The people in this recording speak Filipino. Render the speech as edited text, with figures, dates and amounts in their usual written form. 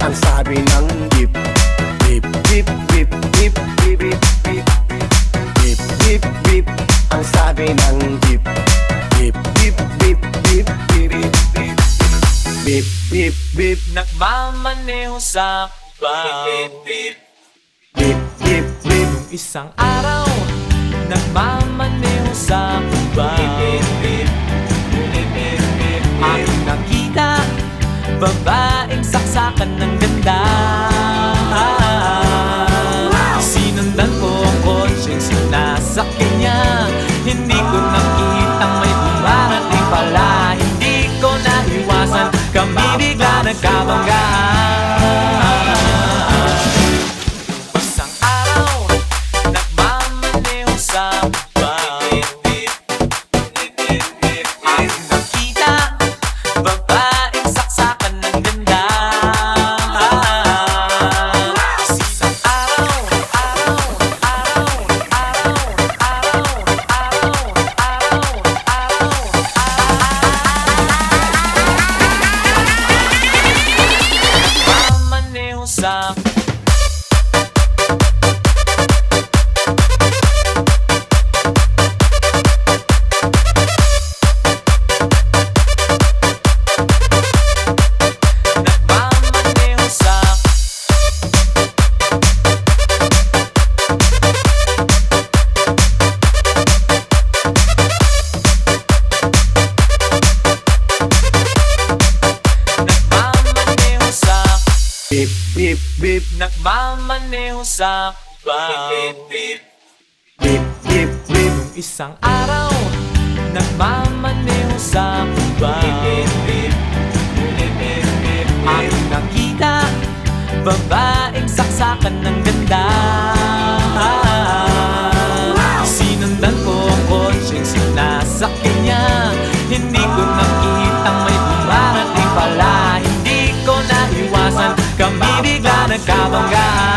ang sabi ng jeep. Beep, beep, beep, beep, beep, beep, beep. Beep, beep, beep, ang sabi ng jeep. Beep, beep, beep, beep, beep, beep, beep. Beep, beep, beep, nagmamaneho sa Cubao. beep, beep, beep, beep, beep. Isang araw, nagmamaneho sa Cubao. Aking nakita, babaeng saksakan ng ganda. Sinundan ko ang kotse, sinasakyan niya. Hindi ko nakitang may dumarating pala. Hindi ko naiwasan, kami bigla nagkabanggaan. Isang araw, nagmamaneho sa Cubao. Aking nakita, babaeng saksakan ng ganda. Isang araw, nagmamaneho sa nagmamaneho sa nagmamaneho sa Beep, beep, beep, nagmamaneho sa Cubao. beep, beep, beep. Isang araw, nagmamaneho sa Cubao. Aking nakita, babaeng saksakan ng ganda. Sinundan ko ang kotse, sinasakyan niya. Hindi ko nakitang may dumarating pala. Hindi ko naiwasan, kami bigla nagkabanggaan.